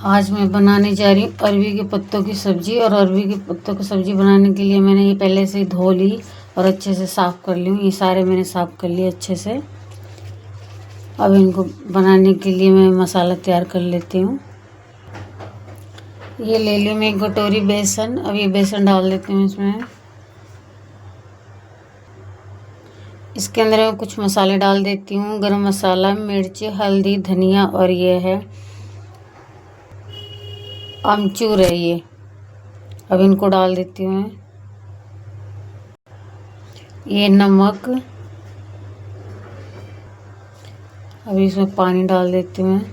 आज मैं बनाने जा रही हूँ अरवी के पत्तों की सब्ज़ी। और अरवी के पत्तों की सब्ज़ी बनाने के लिए मैंने ये पहले से ही धो ली और अच्छे से साफ़ कर ली हूँ। ये सारे मैंने साफ़ कर लिए अच्छे से। अब इनको बनाने के लिए मैं मसाला तैयार कर लेती हूँ। ये ले ली मैं 1 कटोरी बेसन। अब ये बेसन डाल देती हूँ इसमें। इसके अंदर मैं कुछ मसाले डाल देती हूँ। गरम मसाला, मिर्ची, हल्दी, धनिया और ये है आमचूर है ये। अब इनको डाल देती हूँ मैं। ये नमक। अब इसमें पानी डाल देती हूँ मैं।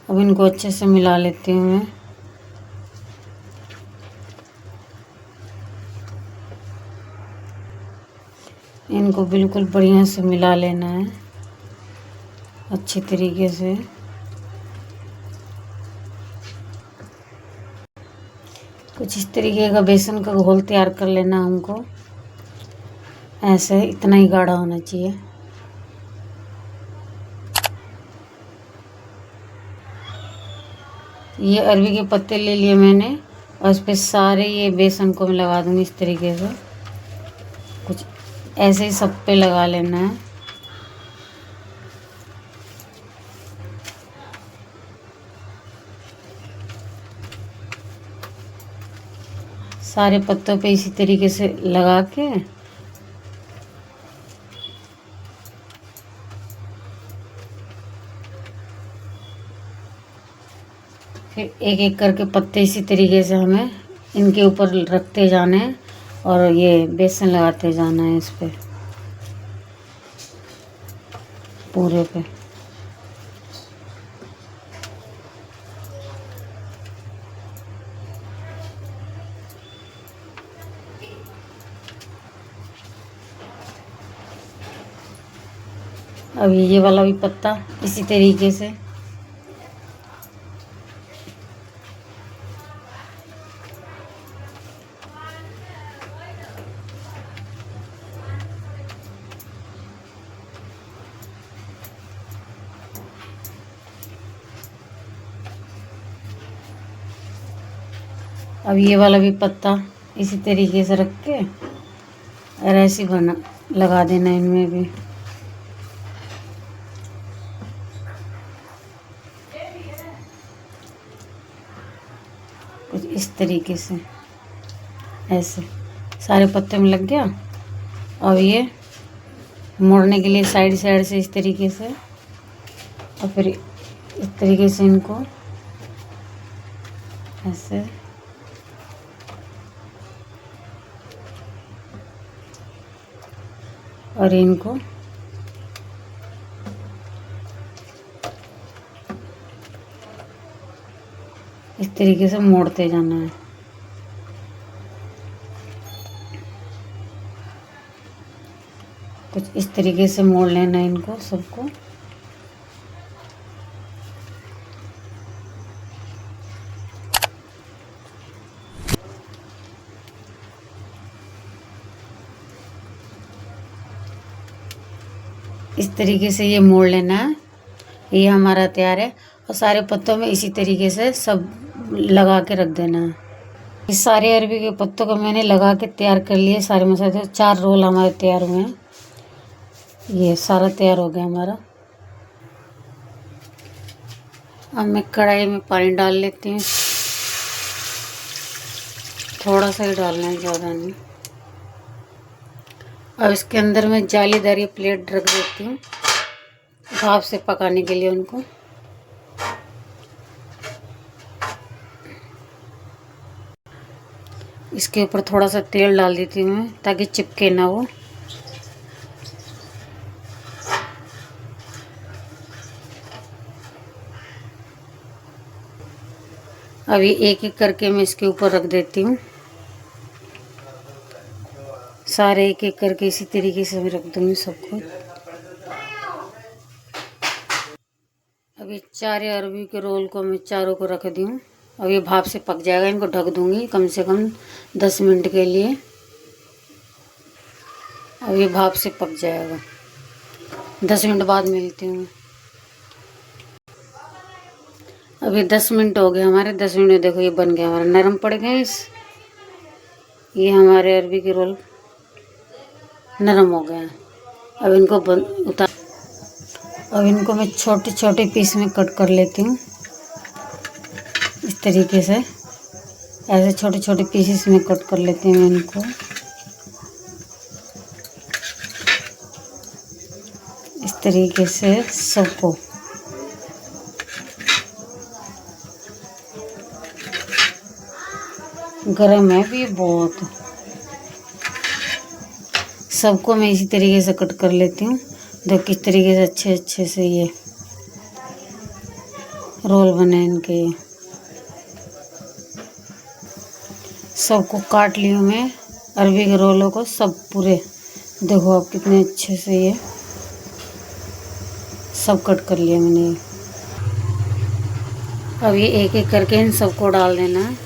अब इनको अच्छे से मिला लेती हूँ मैं। इनको बिल्कुल बढ़िया से मिला लेना है अच्छी तरीके से। कुछ इस तरीके का बेसन का घोल तैयार कर लेना हमको। ऐसे इतना ही गाढ़ा होना चाहिए। ये अरवी के पत्ते ले लिए मैंने और इस पे सारे ये बेसन को मैं लगा दूँगी इस तरीके से। कुछ ऐसे ही सब पे लगा लेना है। सारे पत्तों पे इसी तरीके से लगा के फिर एक एक करके पत्ते इसी तरीके से हमें इनके ऊपर रखते जाने हैं और ये बेसन लगाते जाना है इस पे पूरे पे। अब ये वाला भी पत्ता इसी तरीके से अब ये वाला भी पत्ता इसी तरीके से रख के और ऐसे बना लगा देना इनमें भी। कुछ इस तरीके से ऐसे सारे पत्ते में लग गया। अब ये मोड़ने के लिए साइड साइड से इस तरीके से और फिर इस तरीके से इनको ऐसे और इनको इस तरीके से मोड़ते जाना है। कुछ इस तरीके से मोड़ लेना है इनको सबको। इस तरीके से ये मोड़ लेना है। ये हमारा तैयार है और सारे पत्तों में इसी तरीके से सब लगा के रख देना है। इस सारे अरवी के पत्तों को मैंने लगा के तैयार कर लिए सारे मसाले। 4 रोल हमारे तैयार हुए हैं। ये सारा तैयार हो गया हमारा। अब मैं कढ़ाई में पानी डाल लेती हूँ। थोड़ा सा ही डालना है, ज़्यादा नहीं। अब इसके अंदर मैं जालीदार ये प्लेट रख देती हूँ भाप से पकाने के लिए उनको। इसके ऊपर थोड़ा सा तेल डाल देती हूँ मैं ताकि चिपके ना वो। अभी एक एक करके मैं इसके ऊपर रख देती हूँ। सारे एक एक करके इसी तरीके से मैं रख दूँगी सबको। अभी 4 अरवी के रोल को मैं चारों को रख दी हूँ। अब ये भाप से पक जाएगा। इनको ढक दूँगी कम से कम 10 मिनट के लिए। अब ये भाप से पक जाएगा। 10 मिनट बाद मिलती हूँ। अभी 10 मिनट हो गए हमारे। 10 मिनट में देखो ये बन गया हमारा, नरम पड़ गए ये हमारे अरबी के रोल नरम हो गए हैं। अब इनको अब इनको मैं छोटे छोटे पीस में कट कर लेती हूँ इस तरीके से। ऐसे छोटे छोटे पीसेस में कट कर लेती हूँ इनको। इस तरीके से सबको गरम है भी बहुत। सबको मैं इसी तरीके से कट कर लेती हूँ। देखो किस तरीके से अच्छे अच्छे से ये रोल बने इनके। ये सबको काट ली हूँ मैं, अरबी के रोलों को सब पूरे। देखो आप कितने अच्छे से ये सब कट कर लिया मैंने। अब ये एक एक करके इन सबको डाल देना है।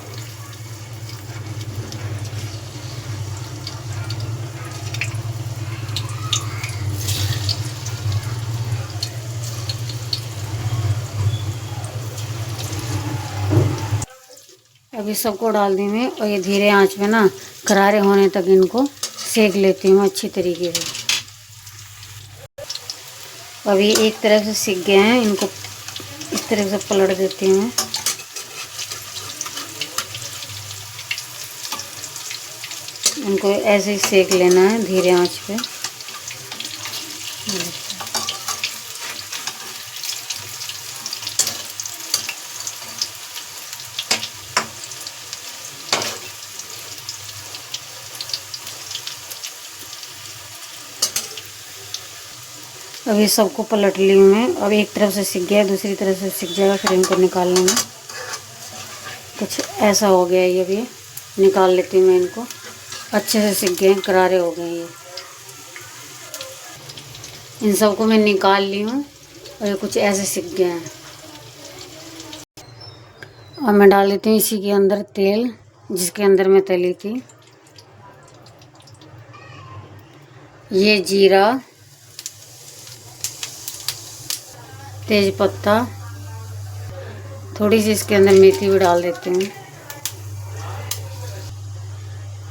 अभी सबको डाल दी मैं और ये धीरे आंच में ना करारे होने तक इनको सेक लेती हूँ अच्छी तरीके से। अभी एक तरफ से सीख गए हैं, इनको इस तरह से पलट देती हूँ। इनको ऐसे ही सेक लेना है धीरे आंच पे। अभी सबको पलट ली हूँ मैं। अब एक तरफ से सिक गया, दूसरी तरफ से सिक जाएगा, फिर इनको निकाल लेंगे। कुछ ऐसा हो गया ये भी, निकाल लेती हूँ मैं इनको। अच्छे से सिक गए, करारे हो गए ये। इन सबको मैं निकाल ली हूँ और ये कुछ ऐसे सिक गए हैं। अब मैं डाल देती हूँ इसी के अंदर तेल जिसके अंदर मैं तली थी। ये जीरा, तेज पत्ता, थोड़ी सी इसके अंदर मेथी भी डाल देती हूँ।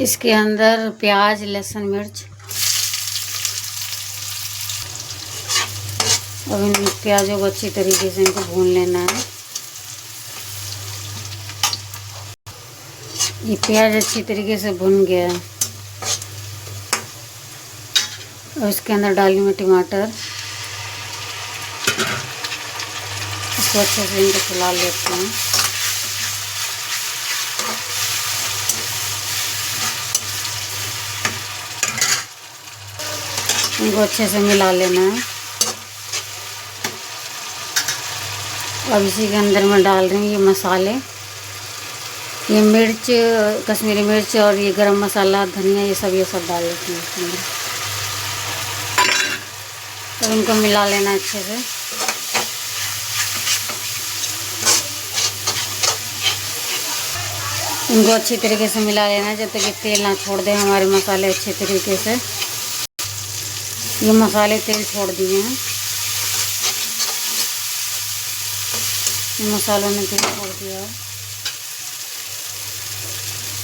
इसके अंदर प्याज, लहसुन, मिर्च। अब इन प्याजों को अच्छी तरीके से इनको भून लेना है। ये प्याज अच्छी तरीके से भुन गया है। और इसके अंदर डाली मैं टमाटर। इसको अच्छे से इनको खिला लेते हैं। इनको अच्छे से मिला लेना है। अब इसी के अंदर मैं डाल रही हूँ ये मसाले। ये मिर्च, कश्मीरी मिर्च और ये गरम मसाला, धनिया, ये सब डाल देती हूँ इसके अंदर। तो इनको मिला लेना अच्छे से। इनको अच्छी तरीके से मिला लेना जब तक ये तेल ना छोड़ दे हमारे मसाले अच्छे तरीके से। ये मसाले तेल छोड़ दिए हैं, मसालों ने तेल छोड़ दिया।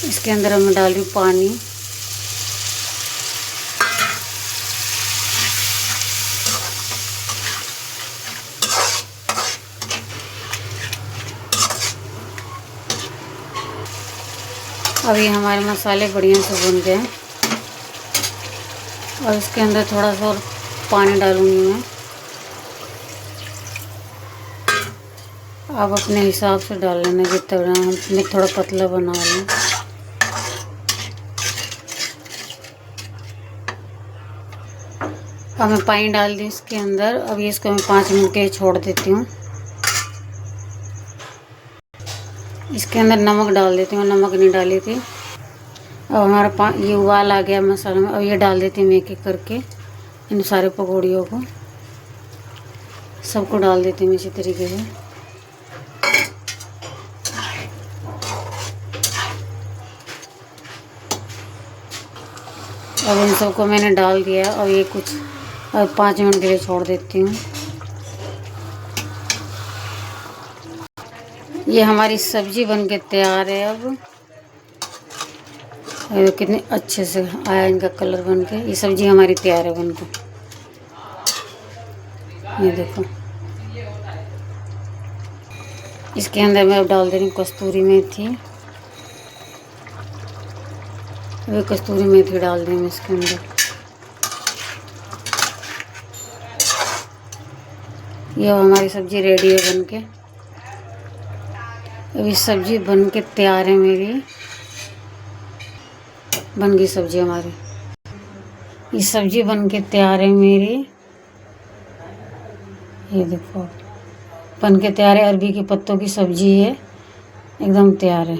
इसके अंदर मैं डाल रही हूँ पानी। अभी हमारे मसाले बढ़िया से भुन गए और इसके अंदर थोड़ा सा और पानी डालूंगी मैं। आप अपने हिसाब से डाल लेना जितना, मैं थोड़ा पतला बना लूँ। अब मैं पानी डाल दी इसके अंदर। अब ये इसको मैं 5 मिनट के लिए छोड़ देती हूँ। इसके अंदर नमक डाल देती हूँ, नमक नहीं डाली थी। अब हमारा ये उबाल आ गया मसाले में। अब ये डाल देती हूँ एक एक करके इन सारे पकौड़ियों को, सबको डाल देती हूँ इसी तरीके से। अब इन सबको मैंने डाल दिया। अब ये कुछ 5 मिनट के लिए छोड़ देती हूँ। ये हमारी सब्जी बन के तैयार है। अब ये कितने अच्छे से आया इनका कलर बन के। ये सब्जी हमारी तैयार है बन के। ये देखो, इसके अंदर मैं अब डाल दे रही हूँ कस्तूरी मेथी। अभी कस्तूरी मेथी डाल दें इसके अंदर। ये हमारी सब्जी रेडी है बन के। अभी सब्जी बन के तैयार है मेरी। बन गई सब्जी हमारी। ये सब्जी बन के तैयार है मेरी। ये देखो बन के तैयार है। अरबी के पत्तों की सब्जी है, एकदम तैयार है।